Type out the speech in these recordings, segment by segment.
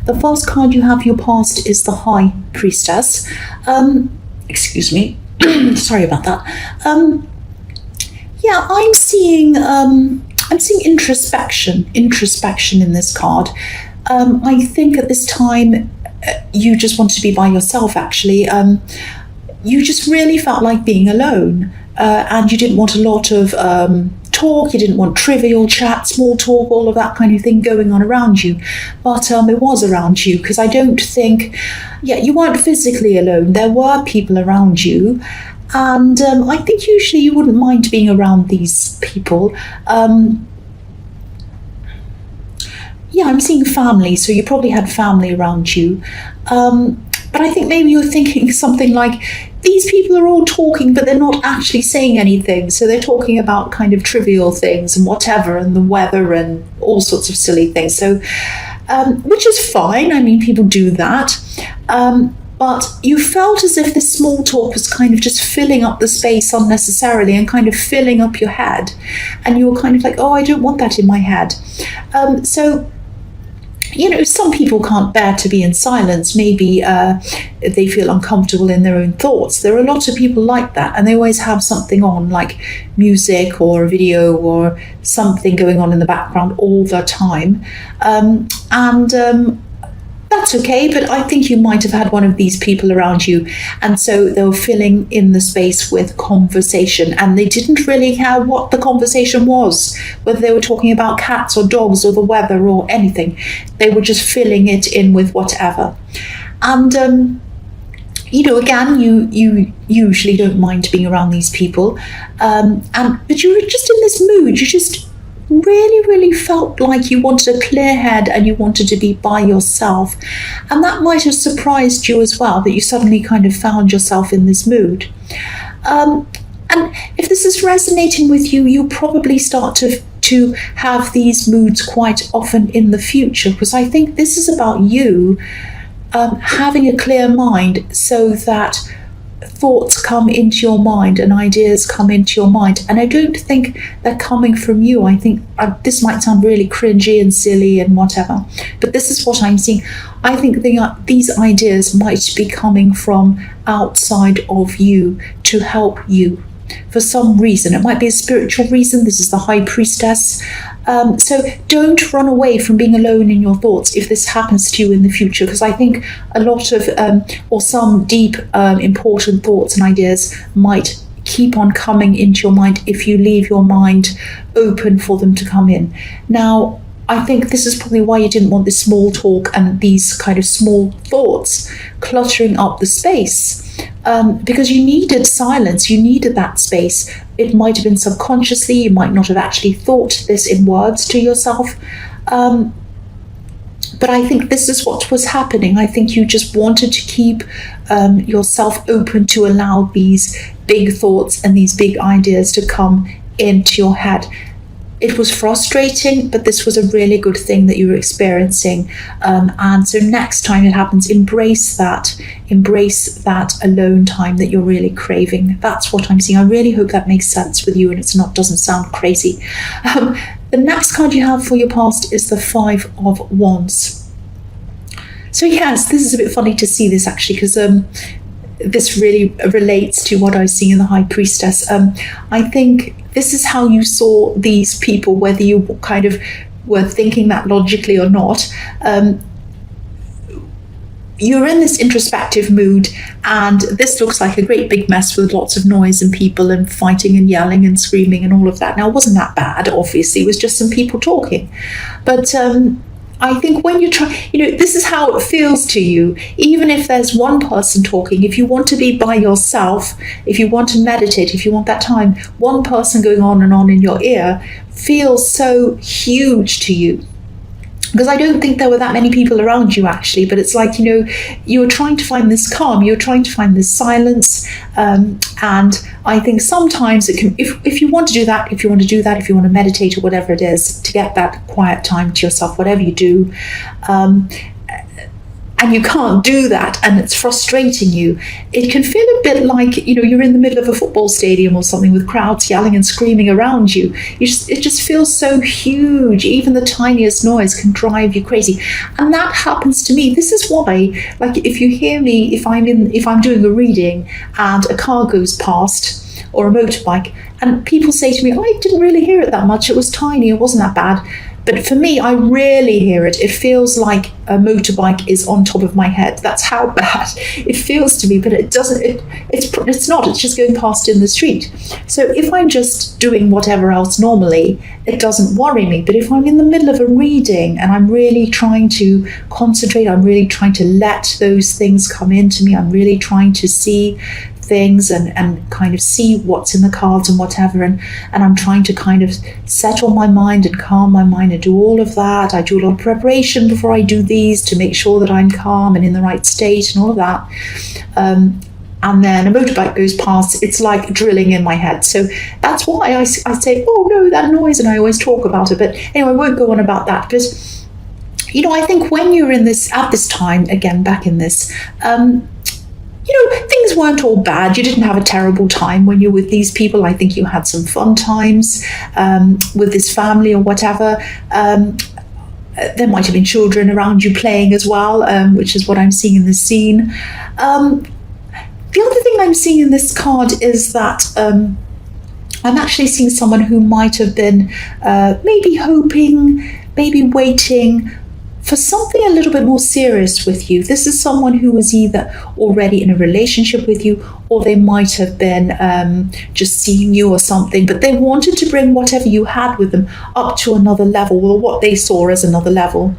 The first card you have for your past is the High Priestess. Excuse me. Sorry about that. Yeah, I'm seeing introspection in this card. I think at this time you just wanted to be by yourself, actually. You just really felt like being alone, and you didn't want a lot of talk, you didn't want trivial chat, small talk, all of that kind of thing going on around you. But it was around you, because I don't think, you weren't physically alone. There were people around you. And I think usually you wouldn't mind being around these people. I'm seeing family, so you probably had family around you. But I think maybe you're thinking something like, these people are all talking, but they're not actually saying anything. So they're talking about kind of trivial things and whatever, and the weather and all sorts of silly things. So, which is fine. I mean, people do that. But you felt as if this small talk was kind of just filling up the space unnecessarily and kind of filling up your head. And you were kind of like, oh, I don't want that in my head. So, some people can't bear to be in silence. Maybe they feel uncomfortable in their own thoughts. There are lots of people like that, and they always have something on, like music or a video or something going on in the background all the time. That's okay, but I think you might have had one of these people around you, and so they were filling in the space with conversation, and they didn't really care what the conversation was, whether they were talking about cats or dogs or the weather or anything. They were just filling it in with whatever. And again, you usually don't mind being around these people, but you were just in this mood. You just really felt like you wanted a clear head and you wanted to be by yourself, and that might have surprised you as well, that you suddenly kind of found yourself in this mood. And if this is resonating with you, you'll probably start to have these moods quite often in the future, because I think this is about you having a clear mind, so that thoughts come into your mind and ideas come into your mind. And I don't think they're coming from you. I think this might sound really cringy and silly and whatever, but this is what I'm seeing. I think these ideas might be coming from outside of you to help you for some reason. It might be a spiritual reason. This is the High Priestess. So don't run away from being alone in your thoughts if this happens to you in the future, because I think a lot of or some deep important thoughts and ideas might keep on coming into your mind if you leave your mind open for them to come in. Now, I think this is probably why you didn't want this small talk and these kind of small thoughts cluttering up the space, because you needed silence, you needed that space. It might have been subconsciously, you might not have actually thought this in words to yourself, but I think this is what was happening. I think you just wanted to keep yourself open to allow these big thoughts and these big ideas to come into your head. It was frustrating, but this was a really good thing that you were experiencing. And so next time it happens, embrace that alone time that you're really craving. That's what I'm seeing. I really hope that makes sense with you and doesn't sound crazy. The next card you have for your past is the Five of Wands. So yes, this is a bit funny to see this actually, because this really relates to what I was seeing in the High Priestess. I think this is how you saw these people, whether you kind of were thinking that logically or not. You're in this introspective mood, and this looks like a great big mess with lots of noise and people and fighting and yelling and screaming and all of that. Now, it wasn't that bad, obviously. It was just some people talking. But I think when you try, this is how it feels to you. Even if there's one person talking, if you want to be by yourself, if you want to meditate, if you want that time, one person going on and on in your ear feels so huge to you. Because I don't think there were that many people around you actually, but it's like, you were trying to find this calm, you were trying to find this silence, and I think sometimes it can, if you want to do that, if you want to meditate or whatever it is, to get that quiet time to yourself, whatever you do, and you can't do that, and it's frustrating you, it can feel a bit like, you're in the middle of a football stadium or something with crowds yelling and screaming around you. It just feels so huge. Even the tiniest noise can drive you crazy. And that happens to me. This is why, like, if you hear me, if I'm doing a reading and a car goes past or a motorbike, and people say to me, I didn't really hear it that much, it was tiny, it wasn't that bad. But for me, I rarely hear it. It feels like a motorbike is on top of my head. That's how bad it feels to me. But it doesn't. It's not. It's just going past in the street. So if I'm just doing whatever else normally, it doesn't worry me. But if I'm in the middle of a reading and I'm really trying to concentrate, I'm really trying to let those things come into me, I'm really trying to see things and kind of see what's in the cards and whatever, and I'm trying to kind of settle my mind and calm my mind and do all of that. I do a lot of preparation before I do these to make sure that I'm calm and in the right state and all of that. And then a motorbike goes past, it's like drilling in my head. So that's why I say, oh no, that noise, and I always talk about it. But anyway, I won't go on about that. But I think when you're in this, at this time, again, back in this, things weren't all bad. You didn't have a terrible time when you're with these people. I think you had some fun times with this family or whatever. There might have been children around you playing as well, which is what I'm seeing in this scene. The other thing I'm seeing in this card is that I'm actually seeing someone who might have been maybe hoping, maybe waiting for something a little bit more serious with you. This is someone who was either already in a relationship with you, or they might have been just seeing you or something, but they wanted to bring whatever you had with them up to another level, or what they saw as another level.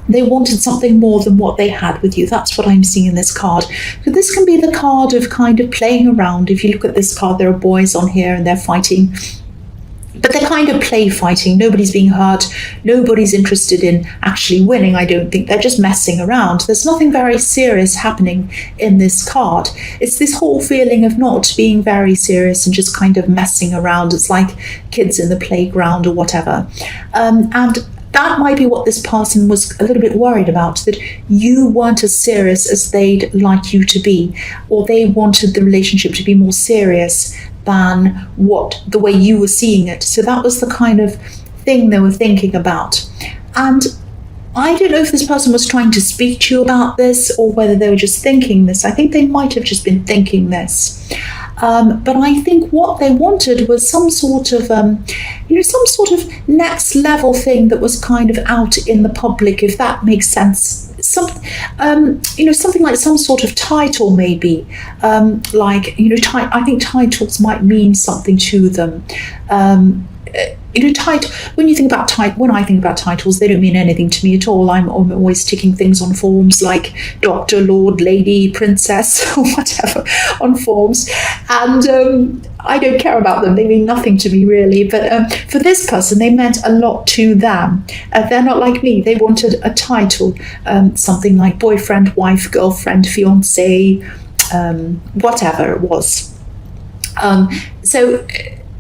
They wanted something more than what they had with you. That's what I'm seeing in this card. So this can be the card of kind of playing around. If you look at this card, there are boys on here and they're fighting. But they're kind of play fighting. Nobody's being hurt. Nobody's interested in actually winning, I don't think. They're just messing around. There's nothing very serious happening in this card. It's this whole feeling of not being very serious and just kind of messing around. It's like kids in the playground or whatever. And that might be what this person was a little bit worried about, that you weren't as serious as they'd like you to be, or they wanted the relationship to be more serious than the way you were seeing it. So that was the kind of thing they were thinking about. And I don't know if this person was trying to speak to you about this or whether they were just thinking this. I think they might have just been thinking this. But I think what they wanted was some sort of next level thing that was kind of out in the public, if that makes sense. Something like some sort of title, maybe. I think titles might mean something to them. When I think about titles, they don't mean anything to me at all. I'm always ticking things on forms like Doctor, Lord, Lady, Princess, or whatever on forms, and I don't care about them. They mean nothing to me really. But for this person, they meant a lot to them. They're not like me. They wanted a title, something like boyfriend, wife, girlfriend, fiance, whatever it was. So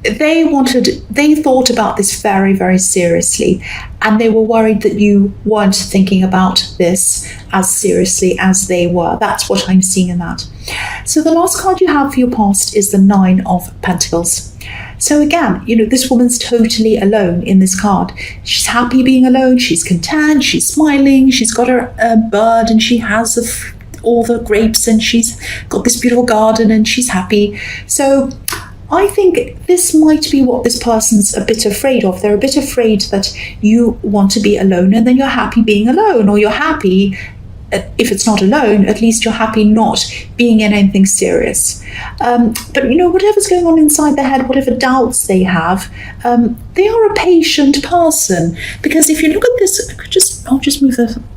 they thought about this very, very seriously, and they were worried that you weren't thinking about this as seriously as they were. That's what I'm seeing in that. So the last card you have for your past is the 9 of Pentacles. So again, this woman's totally alone in this card. She's happy being alone. She's content. She's smiling. She's got her bird, and she has all the grapes, and she's got this beautiful garden, and she's happy. So I think this might be what this person's a bit afraid of. They're a bit afraid that you want to be alone, and then you're happy being alone, or you're happy, if it's not alone, at least you're happy not being in anything serious. But whatever's going on inside their head, whatever doubts they have, they are a patient person. Because if you look at this, I'll just move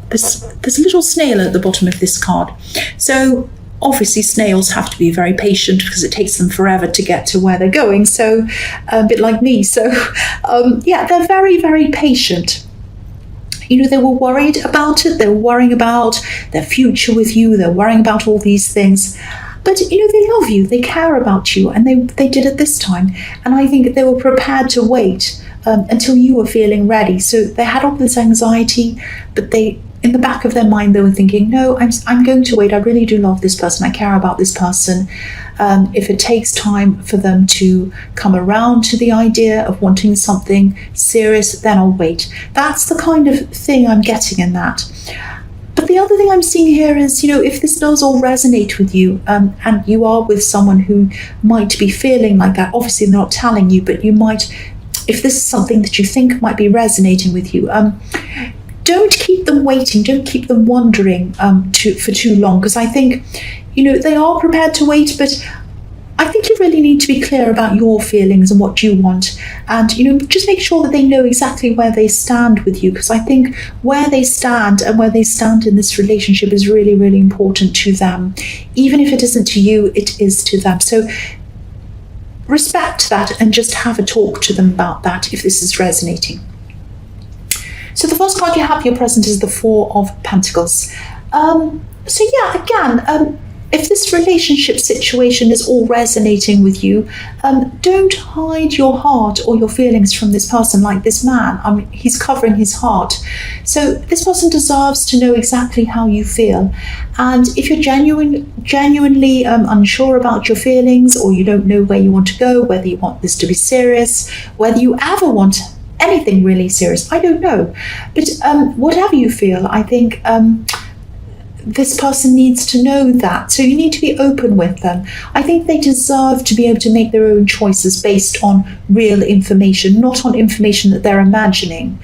there's a little snail at the bottom of this card. So obviously snails have to be very patient because it takes them forever to get to where they're going. So a bit like me. So they're very, very patient. They were worried about it. They were worrying about their future with you. They're worrying about all these things. But, they love you. They care about you. And they did it this time. And I think they were prepared to wait until you were feeling ready. So they had all this anxiety, but in the back of their mind, they were thinking, no, I'm going to wait. I really do love this person. I care about this person. If it takes time for them to come around to the idea of wanting something serious, then I'll wait. That's the kind of thing I'm getting in that. But the other thing I'm seeing here is, if this does all resonate with you, and you are with someone who might be feeling like that, obviously they're not telling you, but you might, if this is something that you think might be resonating with you, don't keep them waiting. Don't keep them wondering for too long, because I think, they are prepared to wait, but I think you really need to be clear about your feelings and what you want, and just make sure that they know exactly where they stand with you, because I think where they stand and where they stand in this relationship is really, really important to them. Even if it isn't to you, it is to them. So respect that and just have a talk to them about that if this is resonating. So the first card you have here present is the Four of Pentacles. If this relationship situation is all resonating with you, don't hide your heart or your feelings from this person like this man. He's covering his heart. So this person deserves to know exactly how you feel. And if you're genuinely unsure about your feelings, or you don't know where you want to go, whether you want this to be serious, whether you ever want anything really serious, I don't know. But whatever you feel, I think this person needs to know that. So you need to be open with them. I think they deserve to be able to make their own choices based on real information, not on information that they're imagining.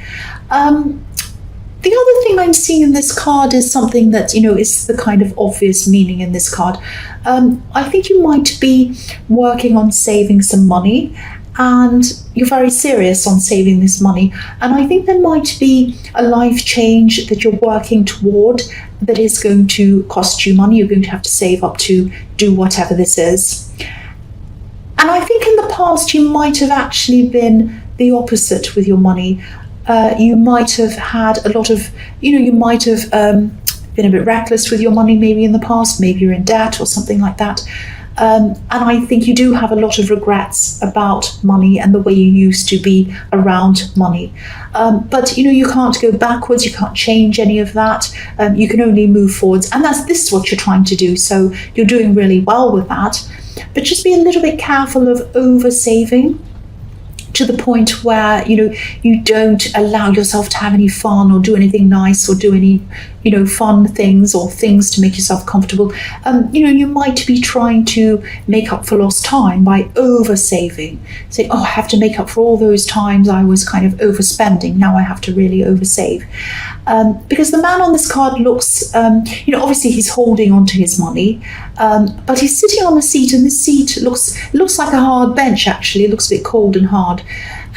The other thing I'm seeing in this card is something that, is the kind of obvious meaning in this card. I think you might be working on saving some money, and you're very serious on saving this money. And I think there might be a life change that you're working toward that is going to cost you money. You're going to have to save up to do whatever this is. And I think in the past you might have actually been the opposite with your money. You might have had a lot of, you might have been a bit reckless with your money maybe in the past. Maybe you're in debt or something like that. And I think you do have a lot of regrets about money and the way you used to be around money. But you can't go backwards. You can't change any of that. You can only move forwards. And this is what you're trying to do. So you're doing really well with that. But just be a little bit careful of over saving to the point where you don't allow yourself to have any fun or do anything nice or do any fun things or things to make yourself comfortable. You might be trying to make up for lost time by over saving, say, I have to make up for all those times I was kind of overspending. Now I have to really over save, because the man on this card looks obviously he's holding onto his money, but he's sitting on a seat, and this seat looks like a hard bench. Actually, it looks a bit cold and hard.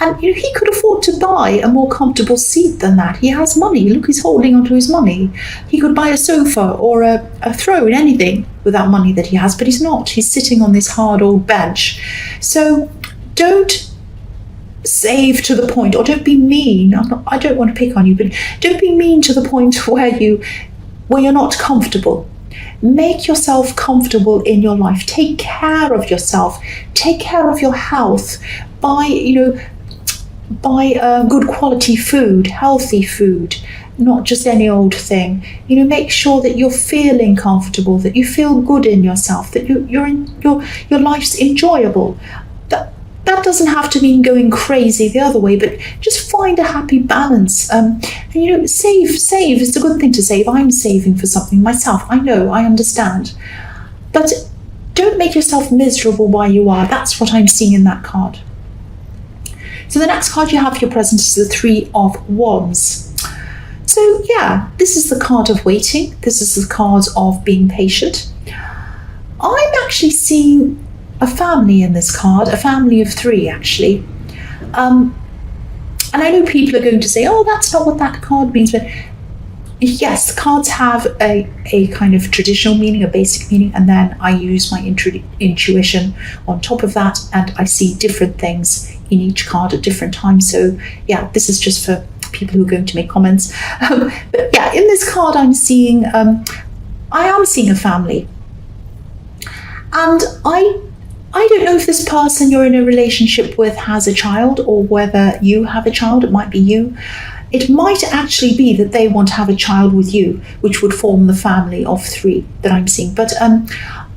And he could afford to buy a more comfortable seat than that. He has money. Look, he's holding onto his money. He could buy a sofa or a throne, anything with that money that he has, but he's not. He's sitting on this hard old bench. So don't save to the point, or don't be mean. I don't want to pick on you, but don't be mean to the point where you're not comfortable. Make yourself comfortable in your life. Take care of yourself. Take care of your health. Buy good quality food, healthy food, not just any old thing. Make sure that you're feeling comfortable, that you feel good in yourself, that your life's enjoyable. That doesn't have to mean going crazy the other way, but just find a happy balance. Save. It's a good thing to save. I'm saving for something myself. I know, I understand. But don't make yourself miserable while you are. That's what I'm seeing in that card. So the next card you have here present is the Three of Wands. So yeah, this is the card of waiting. This is the card of being patient. I'm actually seeing a family in this card, a family of three actually. And I know people are going to say, that's not what that card means, but yes, cards have a kind of traditional meaning, a basic meaning, and then I use my intuition on top of that, and I see different things in each card at different times. So yeah, this is just for people who are going to make comments. But yeah, in this card I'm seeing, I am seeing a family. And I I don't know if this person you're in a relationship with has a child, or whether you have a child. It might be you. It might actually be that they want to have a child with you, which would form the family of 3 that I'm seeing. But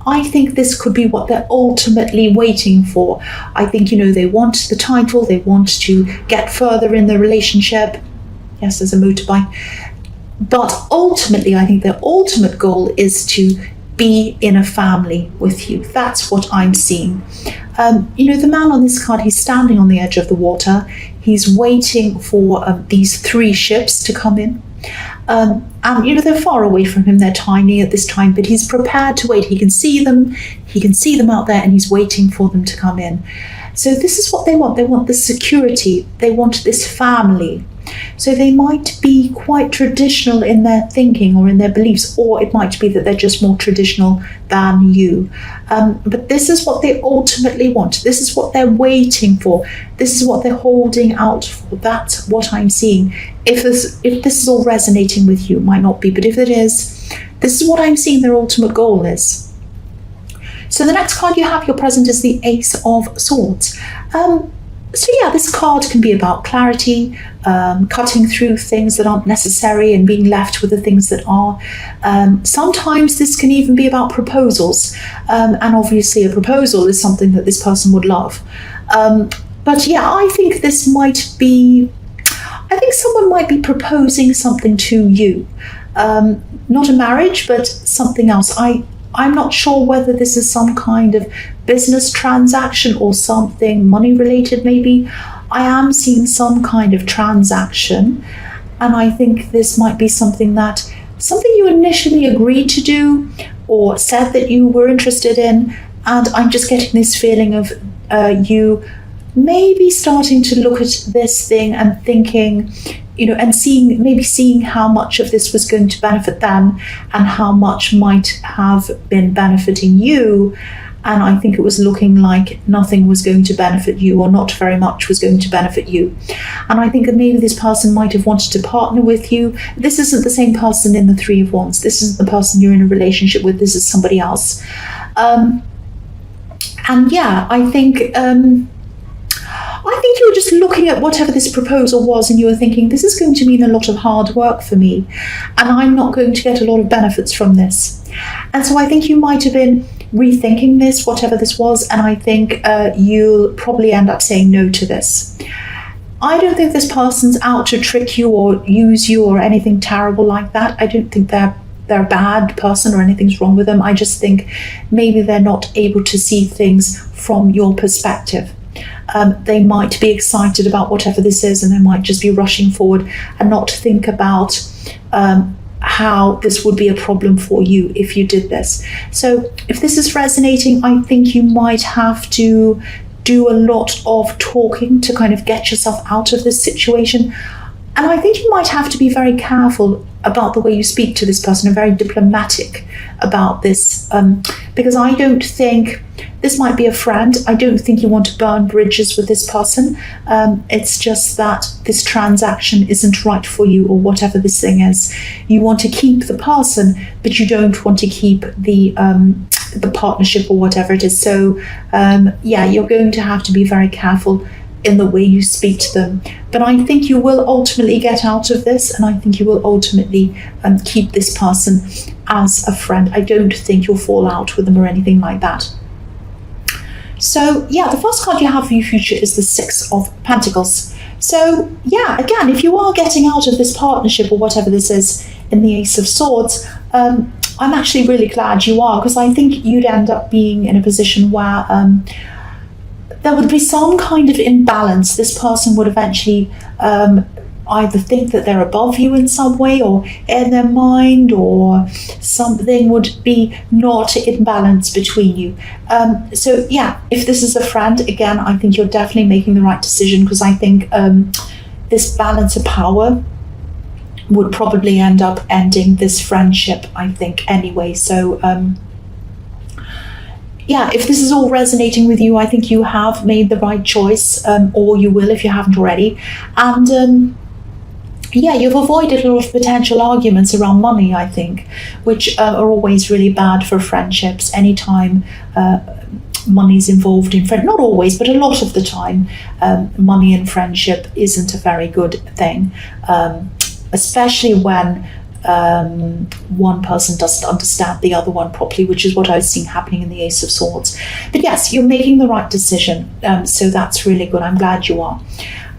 I think this could be what they're ultimately waiting for. I think, they want the title, they want to get further in the relationship. Yes, there's a motorbike. But ultimately, I think their ultimate goal is to be in a family with you. That's what I'm seeing. The man on this card, he's standing on the edge of the water. He's waiting for these 3 ships to come in. And they're far away from him. They're tiny at this time, but he's prepared to wait. He can see them out there, and he's waiting for them to come in. So this is what they want. They want this security. They want this family. So they might be quite traditional in their thinking or in their beliefs, or it might be that they're just more traditional than you. But this is what they ultimately want. This is what they're waiting for. This is what they're holding out for. That's what I'm seeing. If this is all resonating with you, it might not be, but if it is, this is what I'm seeing their ultimate goal is. So the next card you have, your present, is the Ace of Swords. This card can be about clarity, cutting through things that aren't necessary and being left with the things that are. Sometimes this can even be about proposals. And obviously a proposal is something that this person would love. I think this might be, someone might be proposing something to you. Not a marriage, but something else. I'm not sure whether this is some kind of business transaction or something money related, maybe. I am seeing some kind of transaction, and I think this might be something you initially agreed to do or said that you were interested in, and I'm just getting this feeling of you maybe starting to look at this thing and thinking, and seeing how much of this was going to benefit them and how much might have been benefiting you. And I think it was looking like nothing was going to benefit you, or not very much was going to benefit you. And I think that maybe this person might have wanted to partner with you. This isn't the same person in the 3 of Wands. This isn't the person you're in a relationship with. This is somebody else. I think you were just looking at whatever this proposal was, and you were thinking, this is going to mean a lot of hard work for me, and I'm not going to get a lot of benefits from this. And so I think you might have been rethinking this, whatever this was, and I think you'll probably end up saying no to this. I don't think this person's out to trick you or use you or anything terrible like that. I don't think they're a bad person or anything's wrong with them. I just think maybe they're not able to see things from your perspective. They might be excited about whatever this is, and they might just be rushing forward and not think about how this would be a problem for you if you did this. So if this is resonating, I think you might have to do a lot of talking to kind of get yourself out of this situation. And I think you might have to be very careful about the way you speak to this person and very diplomatic about this, because I don't think this might be a friend. I don't think you want to burn bridges with this person. It's just that this transaction isn't right for you, or whatever this thing is. You want to keep the person, but you don't want to keep the partnership or whatever it is. So you're going to have to be very careful in the way you speak to them. But I think you will ultimately get out of this, and I think you will ultimately keep this person as a friend. I don't think you'll fall out with them or anything like that. So the first card you have for your future is the 6 of Pentacles. So again, if you are getting out of this partnership or whatever this is in the Ace of Swords, I'm actually really glad you are, because I think you'd end up being in a position where there would be some kind of imbalance. This person would eventually either think that they're above you in some way, or in their mind, or something would be not in balance between you. If this is a friend, again, I think you're definitely making the right decision, because I think this balance of power would probably end up ending this friendship, I think, anyway. So if this is all resonating with you, I think you have made the right choice, or you will if you haven't already. And you've avoided a lot of potential arguments around money, I think, which are always really bad for friendships. Anytime money's involved in friendship. Not always, but a lot of the time, money in friendship isn't a very good thing, especially when one person doesn't understand the other one properly, which is what I've seen happening in the Ace of Swords. But yes, you're making the right decision, so that's really good. I'm glad you are.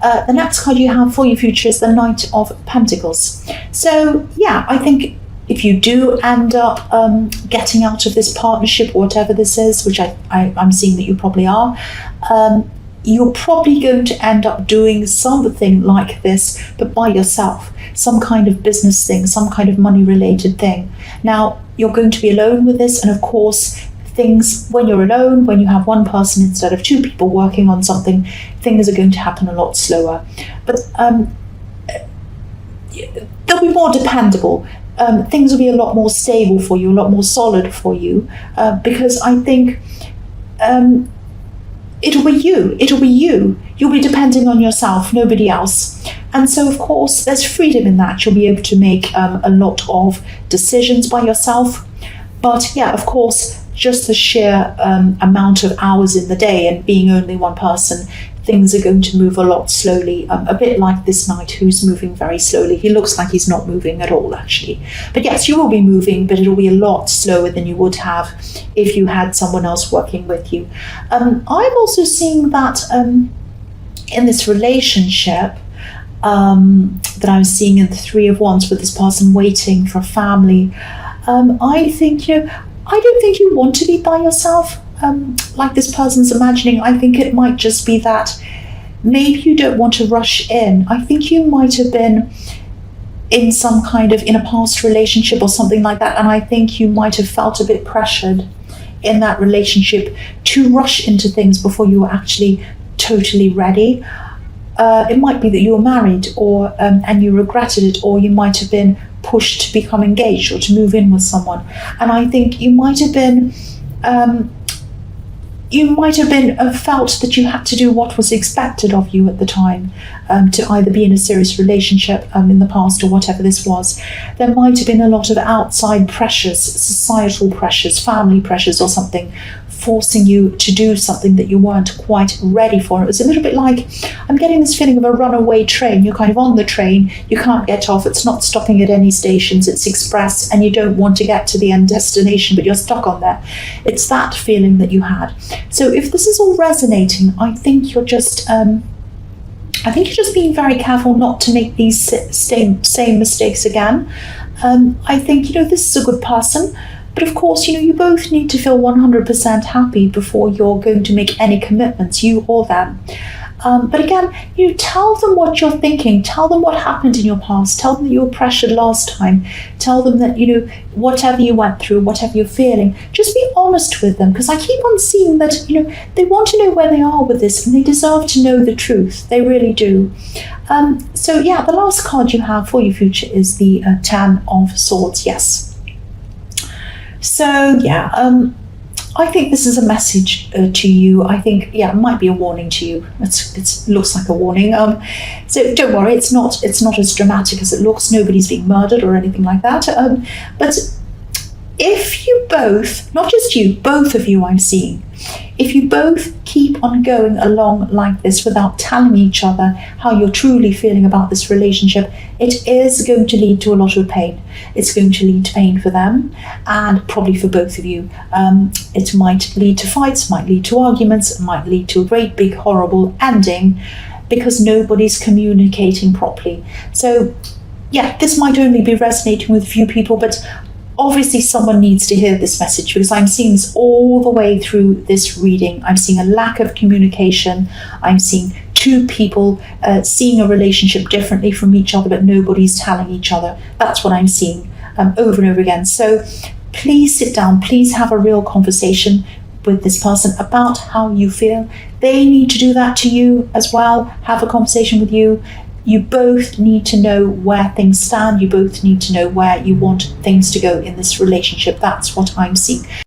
The next card you have for your future is the Knight of Pentacles. So yeah, I think if you do end up getting out of this partnership, whatever this is, which I'm seeing that you probably are, you're probably going to end up doing something like this, but by yourself. Some kind of business thing, some kind of money-related thing. Now, you're going to be alone with this, and of course, things, when you're alone, when you have one person instead of two people working on something, things are going to happen a lot slower. But they'll be more dependable. Things will be a lot more stable for you, a lot more solid for you, because I think it'll be you. You'll be depending on yourself, nobody else. And so, of course, there's freedom in that. You'll be able to make a lot of decisions by yourself. But yeah, of course, just the sheer amount of hours in the day and being only one person, things are going to move a lot slowly, a bit like this knight who's moving very slowly. He looks like he's not moving at all, actually. But yes, you will be moving, but it'll be a lot slower than you would have if you had someone else working with you. I'm also seeing that in this relationship that I'm seeing in the Three of Wands with this person waiting for a family, I think, I don't think you want to be by yourself. Like this person's imagining. I think it might just be that maybe you don't want to rush in. I think you might have been in a past relationship or something like that, and I think you might have felt a bit pressured in that relationship to rush into things before you were actually totally ready. It might be that you were married, or and you regretted it, or you might have been pushed to become engaged or to move in with someone. And I think you might have been felt that you had to do what was expected of you at the time, to either be in a serious relationship in the past or whatever this was. There might have been a lot of outside pressures, societal pressures, family pressures or something, forcing you to do something that you weren't quite ready for. It was a little bit like, I'm getting this feeling of a runaway train. You're kind of on the train, you can't get off, it's not stopping at any stations, it's express, and you don't want to get to the end destination, but you're stuck on there. It's that feeling that you had. So if this is all resonating, I think you're just being very careful not to make these same mistakes again. I think, this is a good person. But of course, you both need to feel 100% happy before you're going to make any commitments, you or them. But again, tell them what you're thinking. Tell them what happened in your past. Tell them that you were pressured last time. Tell them that, whatever you went through, whatever you're feeling, just be honest with them. Because I keep on seeing that, they want to know where they are with this, and they deserve to know the truth. They really do. So yeah, the last card you have for your future is the Ten of Swords. Yes. So yeah, I think this is a message to you. I think, it might be a warning to you. It looks like a warning. So don't worry, it's not as dramatic as it looks. Nobody's being murdered or anything like that. But if you both, not just you, both of you I'm seeing, if you both keep on going along like this without telling each other how you're truly feeling about this relationship, it is going to lead to a lot of pain. It's going to lead to pain for them and probably for both of you. It might lead to fights, might lead to arguments, it might lead to a great big horrible ending because nobody's communicating properly. So yeah, this might only be resonating with a few people, but obviously someone needs to hear this message, because I'm seeing this all the way through this reading. I'm seeing a lack of communication. I'm seeing two people seeing a relationship differently from each other, but nobody's telling each other. That's what I'm seeing over and over again. So please sit down. Please have a real conversation with this person about how you feel. They need to do that to you as well. Have a conversation with you. You both need to know where things stand. You both need to know where you want things to go in this relationship. That's what I'm seeing.